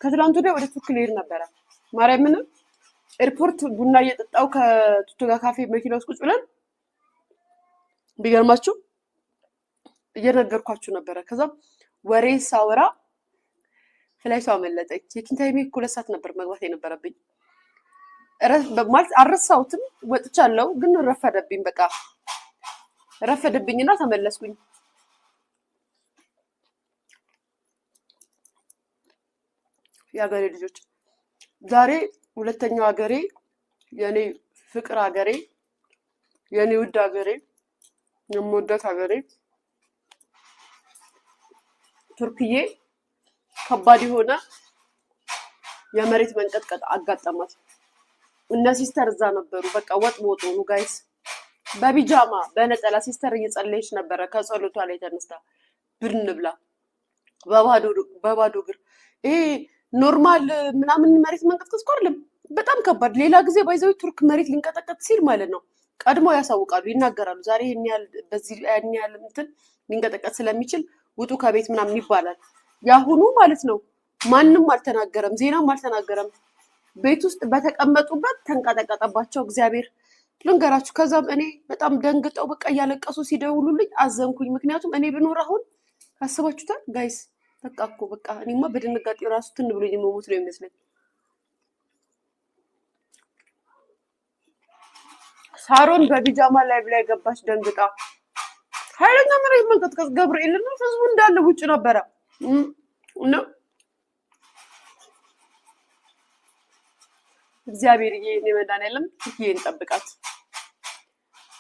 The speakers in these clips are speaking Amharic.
ከትላንቱ ወዲያ ወደ ቱርክ ልሄድ ነበረ። ማርያምን ኤርፖርት ቡና እየጠጣው ከቱቱ ጋር ካፌ መኪና ውስጥ ቁጭ ብለን ቢገርማችሁ እየነገርኳችሁ ነበረ። ከዛ ወሬ ሳወራ ፍላይቷ አመለጠች። የኪን ታይሜ 2 ሰዓት ነበር መግባት የነበረብኝ። ማለት አልረሳሁትም፣ ወጥቻለሁ ግን ረፈደብኝ። በቃ ረፈደብኝና ተመለስኩኝ። የሀገሬ ልጆች ዛሬ ሁለተኛው ሀገሬ የኔ ፍቅር ሀገሬ የኔ ውድ ሀገሬ የምወዳት ሀገሬ ቱርክዬ ከባድ የሆነ የመሬት መንቀጥቀጥ አጋጠማት። እነ ሲስተር እዛ ነበሩ። በቃ ወጥ ወጡ ነው ጋይስ። በቢጃማ በነጠላ ሲስተር እየጸለየች ነበረ። ከጸሎቷ ላይ ተነስታ ብርን ብላ በባዶ እግር ይሄ ኖርማል ምናምን መሬት መንቀጥቀጥ አይደለም፣ በጣም ከባድ። ሌላ ጊዜ ባይዘው ቱርክ መሬት ሊንቀጠቀጥ ሲል ማለት ነው ቀድሞ ያሳውቃሉ፣ ይናገራሉ። ዛሬ ይሄን ያህል በዚህ ያን ያህል እንትን ሊንቀጠቀጥ ስለሚችል ውጡ ከቤት ምናምን ይባላል። ያሁኑ ማለት ነው ማንም አልተናገረም፣ ዜናም አልተናገረም። ቤት ውስጥ በተቀመጡበት ተንቀጠቀጠባቸው። እግዚአብሔር ልንገራችሁ። ከዛም እኔ በጣም ደንግጠው በቃ እያለቀሱ ሲደውሉልኝ አዘንኩኝ። ምክንያቱም እኔ ብኖር አሁን አስባችሁታል ጋይስ? በቃ እኮ በቃ እኔማ በድንጋጤ ራሱ ትን ብሎኝ መሞት ነው የሚመስለኝ። ሳሮን በቢጃማ ላይ ገባች ደንግጣ። ኃይለኛ መሬት መንቀጥቀጥ ገብርኤል ነው። ህዝቡ እንዳለ ውጭ ነበረ እና እግዚአብሔር ይሄን መድኃኒዓለም ቱርክዬን ጠብቃት።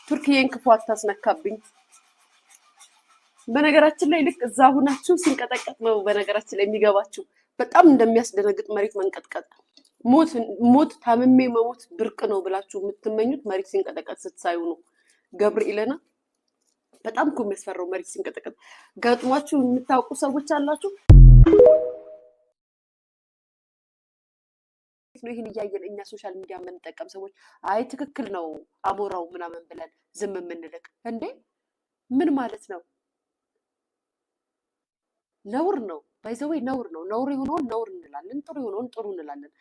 ቱርክዬን ክፉ አታስነካብኝ። በነገራችን ላይ ልክ እዛ ሁናችሁ ሲንቀጠቀጥ ነው በነገራችን ላይ የሚገባችሁ በጣም እንደሚያስደነግጥ መሬት መንቀጥቀጥ። ሞት ታምሜ መሞት ብርቅ ነው ብላችሁ የምትመኙት መሬት ሲንቀጠቀጥ ስትሳዩ ነው። ገብርኤልና በጣም እኮ የሚያስፈራው መሬት ሲንቀጠቀጥ። ገጥሟችሁ የምታውቁ ሰዎች አላችሁ? ይህን እያየን እኛ ሶሻል ሚዲያ የምንጠቀም ሰዎች አይ ትክክል ነው አሞራው ምናምን ብለን ዝም የምንልቅ እንዴ? ምን ማለት ነው? ነውር ነው። ባይዘዌ ነውር ነው። ነውር የሆነውን ነውር እንላለን፣ ጥሩ የሆነውን ጥሩ እንላለን።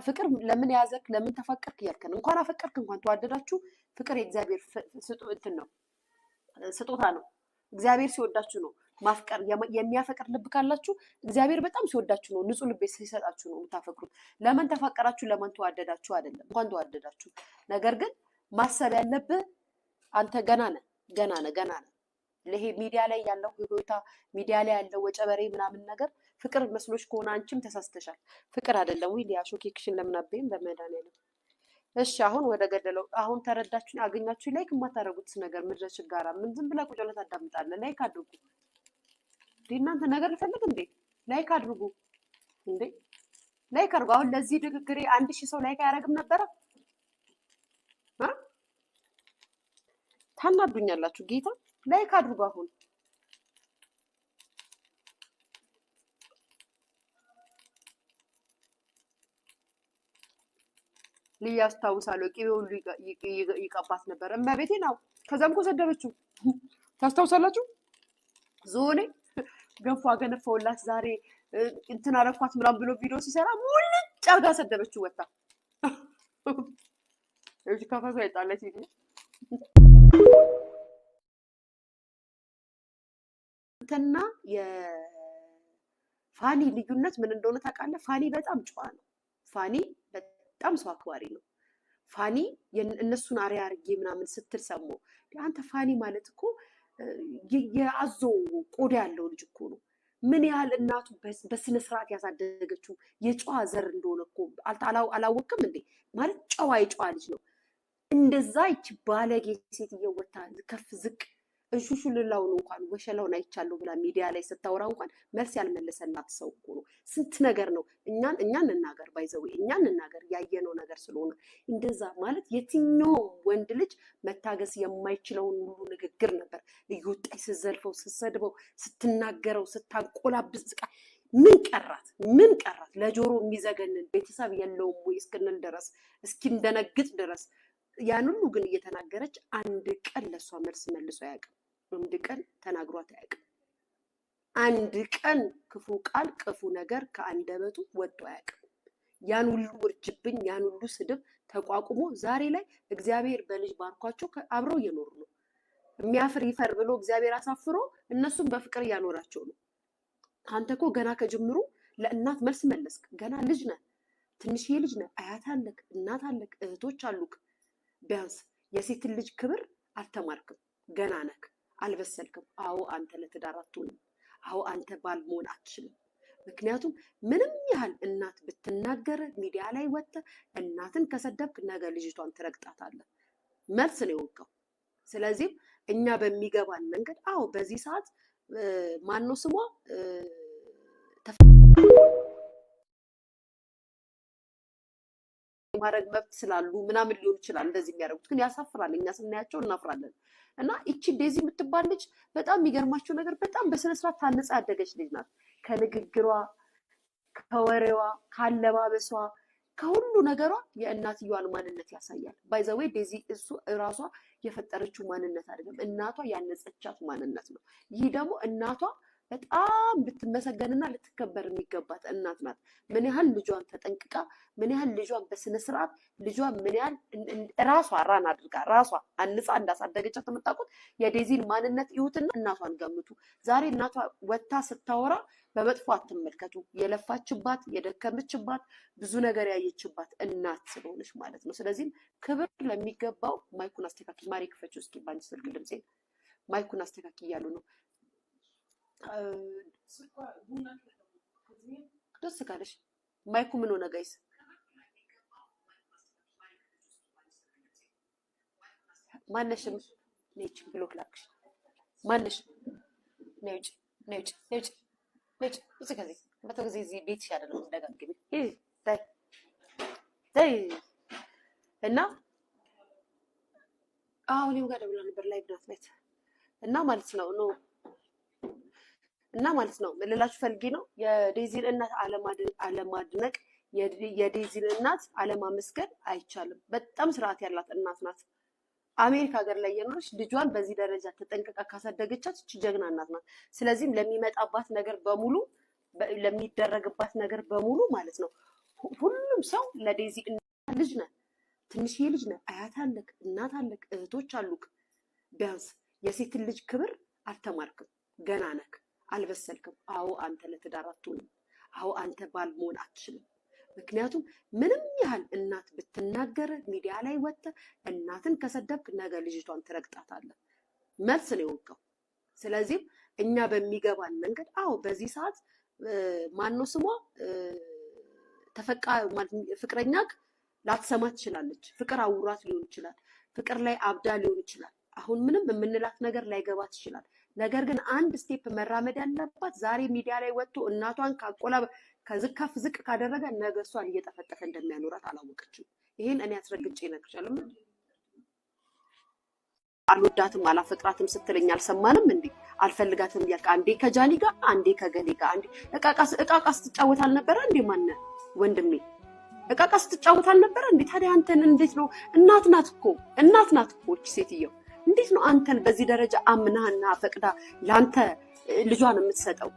ፍቅር ለምን ያዘክ ለምን ተፋቀርክ እያልከን እንኳን አፈቀርክ እንኳን ተዋደዳችሁ ፍቅር የእግዚአብሔር እንትን ነው፣ ስጦታ ነው። እግዚአብሔር ሲወዳችሁ ነው ማፍቀር። የሚያፈቅር ልብ ካላችሁ እግዚአብሔር በጣም ሲወዳችሁ ነው፣ ንጹህ ልብ ሲሰጣችሁ ነው የምታፈቅሩት። ለምን ተፋቀራችሁ ለምን ተዋደዳችሁ አይደለም፣ እንኳን ተዋደዳችሁ። ነገር ግን ማሰብ ያለብህ አንተ ገና ነህ። ለሄ ሚዲያ ላይ ያለው ህይወታ ሚዲያ ላይ ያለው ወጨበሬ ምናምን ነገር ፍቅር መስሎሽ ከሆነ አንቺም ተሳስተሻል። ፍቅር አይደለም ወይ ሊያሾ ኬክሽን ለምን አበይም በመድኃኒዓለም። እሺ አሁን ወደ ገደለው። አሁን ተረዳችሁኝ? አገኛችሁ? ላይክ የማታደርጉት ነገር ምድረ ችጋራ ምን ዝም ብላ ቁጭ ብላ ታዳምጣለህ? ላይክ አድርጉ እንዴ እናንተ። ነገር ልፈልግ እንዴ? ላይክ አድርጉ እንዴ! ላይክ አድርጉ። አሁን ለዚህ ንግግሬ 1000 ሰው ላይክ አያደርግም ነበረ? ታናዱኛላችሁ ጌታ። ላይክ አድርጉ አሁን። ሊያስታውሳለሁ ቅቤ ሁሉ ይቀባት ነበር እመቤቴ ነው። ከዛም እኮ ሰደበችው። ታስታውሳላችሁ? ዞኔ ገንፎ አገነፈውላት ዛሬ እንትን አረኳት ምናምን ብሎ ቪዲዮ ሲሰራ ሙልጭ አርጋ ሰደበችው ወጣ። እዚህ ከፈሱ አይጣለች ይሄ እንትና የፋኒ ልዩነት ምን እንደሆነ ታውቃለህ? ፋኒ በጣም ጨዋ ነው። ፋኒ በጣም ሰው አክባሪ ነው። ፋኒ እነሱን አሪያ አርጌ ምናምን ስትል ሰሞ አንተ ፋኒ ማለት እኮ የአዞ ቆዳ ያለው ልጅ እኮ ነው። ምን ያህል እናቱ በስነ ስርዓት ያሳደገችው የጨዋ ዘር እንደሆነ እኮ አላወቅም እንዴ? ማለት ጨዋ የጨዋ ልጅ ነው። እንደዛ ይች ባለጌ ሴትዮ ወታ ከፍ ዝቅ እንሹሹልላውን እንኳን ወሸላውን አይቻለሁ ብላ ሚዲያ ላይ ስታወራ እንኳን መልስ ያልመለሰላት ሰው እኮ ነው። ስንት ነገር ነው። እኛን እናገር ባይዘው እኛን እናገር ያየነው ነገር ስለሆነ እንደዛ ማለት የትኛው ወንድ ልጅ መታገስ የማይችለውን ሙሉ ንግግር ነበር እየወጣች ስትዘልፈው፣ ስትሰድበው፣ ስትናገረው፣ ስታቆላብስ ምን ቀራት? ለጆሮ የሚዘገንን ቤተሰብ የለውም ወይ እስክንል ድረስ እስኪንደነግጥ ድረስ ያን ሁሉ ግን እየተናገረች አንድ ቀን ለሷ መልስ መልሶ አያውቅም። አንድ ቀን ተናግሯት አያውቅም። አንድ ቀን ክፉ ቃል ክፉ ነገር ከአንደበቱ ወጥቶ አያውቅም። ያን ሁሉ ውርጅብኝ ያን ሁሉ ስድብ ተቋቁሞ ዛሬ ላይ እግዚአብሔር በልጅ ባርኳቸው አብረው እየኖሩ ነው። የሚያፍር ይፈር ብሎ እግዚአብሔር አሳፍሮ እነሱም በፍቅር እያኖራቸው ነው። አንተ እኮ ገና ከጅምሩ ለእናት መልስ መለስክ። ገና ልጅ ነህ፣ ትንሽዬ ልጅ ነህ። አያት አለክ፣ እናት አለክ፣ እህቶች አሉክ። ቢያንስ የሴትን ልጅ ክብር አልተማርክም። ገና ነክ፣ አልበሰልክም። አዎ አንተ ለትዳር አትሆንም። አዎ አንተ ባል መሆን አትችልም። ምክንያቱም ምንም ያህል እናት ብትናገር ሚዲያ ላይ ወጥተህ እናትን ከሰደብክ ነገ ልጅቷን ትረግጣታለህ። መልስ ነው የወጋው። ስለዚህ እኛ በሚገባን መንገድ አዎ በዚህ ሰዓት ማነው ስሟ ማድረግ መብት ስላሉ ምናምን ሊሆን ይችላል እንደዚህ የሚያደርጉት፣ ግን ያሳፍራል። እኛ ስናያቸው እናፍራለን። እና ይቺ ዴዚ የምትባል ልጅ በጣም የሚገርማቸው ነገር በጣም በስነስርዓት ታንጻ ያደገች ልጅ ናት። ከንግግሯ፣ ከወሬዋ፣ ካለባበሷ፣ ከሁሉ ነገሯ የእናትየዋን ማንነት ያሳያል። ባይዘዌ ዴዚ እሱ እራሷ የፈጠረችው ማንነት አይደለም፣ እናቷ ያነጸቻት ማንነት ነው። ይህ ደግሞ እናቷ በጣም ልትመሰገንና ልትከበር የሚገባት እናት ናት። ምን ያህል ልጇን ተጠንቅቃ፣ ምን ያህል ልጇን በስነ ስርዓት፣ ልጇን ምን ያህል ራሷ ራን አድርጋ ራሷ አንጻ እንዳሳደገቻት የምታውቁት የዴዚን ማንነት ይሁትና እናቷን ገምቱ። ዛሬ እናቷ ወታ ስታወራ በመጥፎ አትመልከቱ። የለፋችባት የደከመችባት ብዙ ነገር ያየችባት እናት ስለሆነች ማለት ነው። ስለዚህም ክብር ለሚገባው ማይኩን አስተካኪ። ማሪ ክፈች እስኪ ባንቺ ስልክ ድምጼ ማይኩን አስተካኪ እያሉ ነው። ደስ ካለሽ ማይኩ ምን ሆነ ጋይስ? ማነሽ ነጭ ብሎክ ላክሽ? ማነሽ ነጭ ነጭ ነጭ ነጭ እዚህ ከዚህ በተው ጊዜ እዚህ ቤትሽ አይደለም እንደጋግቢ ታይ ታይ እና አሁን ይኸው ጋር ደውላ ነበር ላይ ብናት ቤት እና ማለት ነው እና ማለት ነው ልላችሁ ፈልጌ ነው የዴዚን እናት አለማድነቅ የዴዚን እናት አለማመስገን አይቻልም። በጣም ስርዓት ያላት እናት ናት። አሜሪካ ሀገር ላይ የኖረች ልጇን በዚህ ደረጃ ተጠንቀቃ ካሳደገቻት እቺ ጀግና እናት ናት። ስለዚህም ለሚመጣባት ነገር በሙሉ ለሚደረግባት ነገር በሙሉ ማለት ነው ሁሉም ሰው ለዴዚ እናት ልጅ ነህ፣ ትንሽዬ ልጅ ነህ፣ አያት አለክ፣ እናት አለክ፣ እህቶች አሉክ። ቢያንስ የሴትን ልጅ ክብር አልተማርክም። ገና ነክ፣ አልበሰልክም። አዎ አንተ ለትዳር አትሆንም። አዎ አንተ ባል መሆን አትችልም። ምክንያቱም ምንም ያህል እናት ብትናገር ሚዲያ ላይ ወጥተህ እናትን ከሰደብክ ነገ ልጅቷን ትረግጣታለህ። መልስ ነው የወጋው። ስለዚህም እኛ በሚገባን መንገድ አዎ በዚህ ሰዓት ማነው ስሟ ፍቅረኛክ ላትሰማ ትችላለች። ፍቅር አውራት ሊሆን ይችላል። ፍቅር ላይ አብዳ ሊሆን ይችላል። አሁን ምንም የምንላት ነገር ላይገባት ይችላል። ነገር ግን አንድ ስቴፕ መራመድ ያለባት ዛሬ ሚዲያ ላይ ወጥቶ እናቷን ከዝካፍ ዝቅ ካደረገ ነገ እሷን እየጠፈጠፈ እንደሚያኖራት አላወቀችም። ይሄን እኔ አስረግጬ እነግርሻለሁ። አልወዳትም አላፈቅራትም ስትለኝ አልሰማንም እንዴ? አልፈልጋትም እያልክ አንዴ ከጃኒ ጋር አንዴ ከገሌ ጋር አንዴ እቃቃ ስትጫወት አልነበረ እንዴ? ማነ ወንድሜ እቃቃ ስትጫወት አልነበረ እንዴ? ታዲያ አንተን እንዴት ነው? እናት ናት እኮ እቺ ሴትየው እንዴት ነው አንተን በዚህ ደረጃ አምናና ፈቅዳ ላንተ ልጇን የምትሰጠው?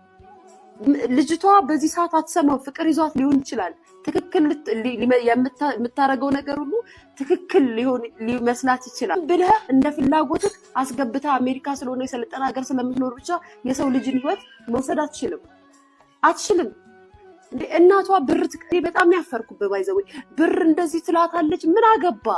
ልጅቷ በዚህ ሰዓት አትሰማም። ፍቅር ይዟት ሊሆን ይችላል። ትክክል የምታረገው ነገር ሁሉ ትክክል ሊመስላት ይችላል ብለህ እንደ ፍላጎትህ አስገብተህ አሜሪካ ስለሆነ የሰለጠነ ሀገር ስለምትኖር ብቻ የሰው ልጅን ህይወት መውሰድ አትችልም። እንዴ እናቷ ብር በጣም ያፈርኩብህ ባይዘው ብር እንደዚህ ትላታለች። ምን አገባ?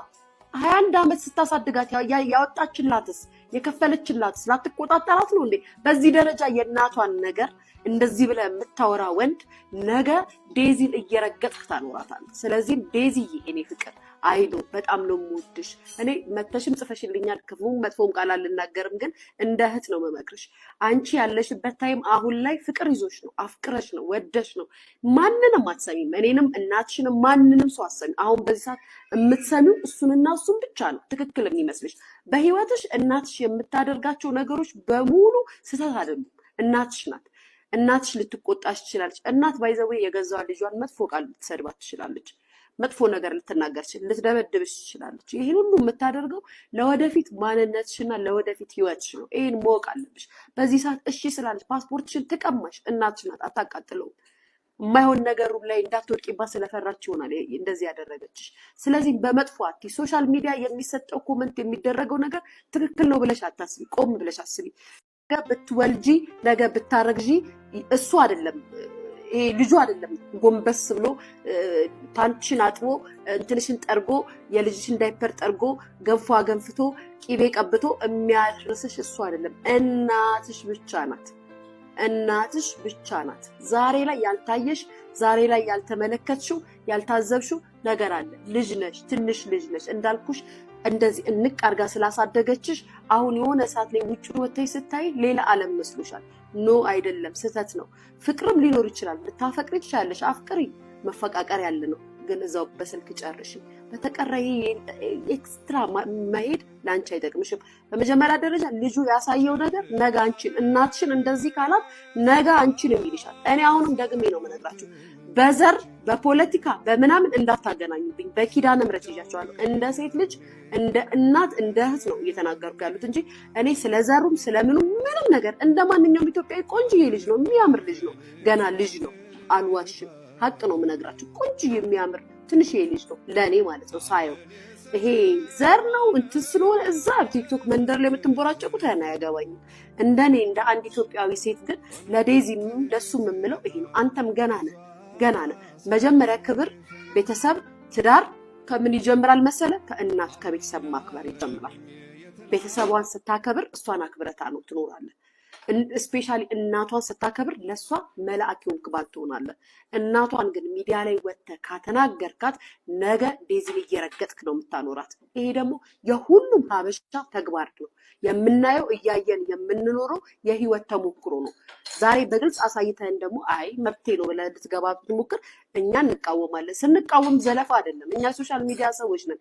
21 ዓመት ስታሳድጋት ያወጣችላትስ የከፈለችላትስ ላትቆጣጠራት ነው እንዴ? በዚህ ደረጃ የእናቷን ነገር እንደዚህ ብለህ የምታወራ ወንድ ነገ ዴዚን እየረገጥክ ታኖራታለህ። ስለዚህ ዴዚዬ እኔ ፍቅር አይዶ በጣም ነው የምወድሽ። እኔ መተሽም ጽፈሽልኛል። ክፉም መጥፎም ቃል አልናገርም፣ ግን እንደ እህት ነው መመክርሽ። አንቺ ያለሽበት ታይም አሁን ላይ ፍቅር ይዞሽ ነው፣ አፍቅረሽ ነው፣ ወደሽ ነው። ማንንም አትሰሚም። እኔንም እናትሽንም ማንንም ሰው አትሰሚም። አሁን በዚህ ሰዓት የምትሰሚው እሱንና እሱን ብቻ ነው ትክክል የሚመስልሽ። በህይወትሽ እናትሽ የምታደርጋቸው ነገሮች በሙሉ ስህተት አይደሉም። እናትሽ ናት። እናትሽ ልትቆጣሽ ትችላለች። እናት ባይዘዌ የገዛ ልጇን መጥፎ ቃል ልትሰድባት ትችላለች። መጥፎ ነገር ልትናገር ልትደበድብሽ ትችላለች። ይሄን ሁሉ የምታደርገው ለወደፊት ማንነትሽና ለወደፊት ህይወትሽ ነው። ይሄን ማወቅ አለብሽ። በዚህ ሰዓት እሺ ስላለች ፓስፖርትሽን ትቀማሽ፣ እናትሽ ናት፣ አታቃጥለውም። የማይሆን ነገሩ ላይ እንዳትወድቂባት ስለፈራች ይሆናል እንደዚህ ያደረገችሽ። ስለዚህ በመጥፎ አትይ። ሶሻል ሚዲያ የሚሰጠው ኮመንት የሚደረገው ነገር ትክክል ነው ብለሽ አታስቢ። ቆም ብለሽ አስቢ። ነገ ብትወልጂ ነገ ብታረግዢ እሱ አይደለም ይሄ ልጁ አይደለም ጎንበስ ብሎ ፓንትሽን አጥቦ እንትንሽን ጠርጎ የልጅሽን ዳይፐር ጠርጎ ገንፎ ገንፍቶ ቂቤ ቀብቶ የሚያርስሽ እሱ አይደለም። እናትሽ ብቻ ናት። እናትሽ ብቻ ናት። ዛሬ ላይ ያልታየሽ፣ ዛሬ ላይ ያልተመለከትሽው፣ ያልታዘብሽው ነገር አለ። ልጅ ነሽ፣ ትንሽ ልጅ ነሽ። እንዳልኩሽ እንደዚህ እንቅ አርጋ ስላሳደገችሽ አሁን የሆነ ሰዓት ላይ ውጭ ወጥተሽ ስታይ ሌላ ዓለም መስሎሻል። ኖ አይደለም፣ ስህተት ነው። ፍቅርም ሊኖር ይችላል። ልታፈቅሪ ትችላለሽ፣ አፍቅሪ። መፈቃቀር ያለ ነው። ግን እዛው በስልክ ጨርሽ። በተቀረ ኤክስትራ መሄድ ለአንቺ አይጠቅምሽም። በመጀመሪያ ደረጃ ልጁ ያሳየው ነገር ነገ አንቺን እናትሽን እንደዚህ ካላት ነገ አንቺን የሚልሻል። እኔ አሁንም ደግሜ ነው የምነግራችሁ፣ በዘር በፖለቲካ በምናምን እንዳታገናኙብኝ። በኪዳነ ምሕረት ይዣቸዋለሁ። እንደ ሴት ልጅ እንደ እናት እንደ እህት ነው እየተናገርኩ ያሉት እንጂ እኔ ስለ ዘሩም ስለምኑ ምንም ነገር እንደ ማንኛውም ኢትዮጵያዊ ቆንጆዬ ልጅ ነው፣ የሚያምር ልጅ ነው፣ ገና ልጅ ነው። አልዋሽም፣ ሀቅ ነው የምነግራችሁ። ቆንጆዬ የሚያምር ትንሽዬ ልጅ ነው ለእኔ ማለት ነው ሳየው። ይሄ ዘር ነው እንትን ስለሆነ እዛ ቲክቶክ መንደር ላይ የምትንቦራጨቁት ያን አያገባኝም። እንደኔ እንደ አንድ ኢትዮጵያዊ ሴት ግን ለዴዚም ለሱም የምለው ይሄ ነው። አንተም ገና ነህ፣ ገና ነህ። መጀመሪያ ክብር፣ ቤተሰብ፣ ትዳር ከምን ይጀምራል መሰለ? ከእናት ከቤተሰብ ማክበር ይጀምራል። ቤተሰቧን ስታከብር እሷን አክብረታ ነው ትኖራለህ። ስፔሻሊ እናቷን ስታከብር ለእሷ መልአክ የሆንክ ትሆናለህ። እናቷን ግን ሚዲያ ላይ ወጥተህ ካተናገርካት ነገ ዴዚን እየረገጥክ ነው የምታኖራት። ይሄ ደግሞ የሁሉም ሀበሻ ተግባር ነው። የምናየው እያየን የምንኖረው የህይወት ተሞክሮ ነው። ዛሬ በግልጽ አሳይተን ደግሞ አይ መብቴ ነው ብለህ ልትገባ ብትሞክር እኛ እንቃወማለን። ስንቃወም ዘለፋ አይደለም። እኛ ሶሻል ሚዲያ ሰዎች ነን።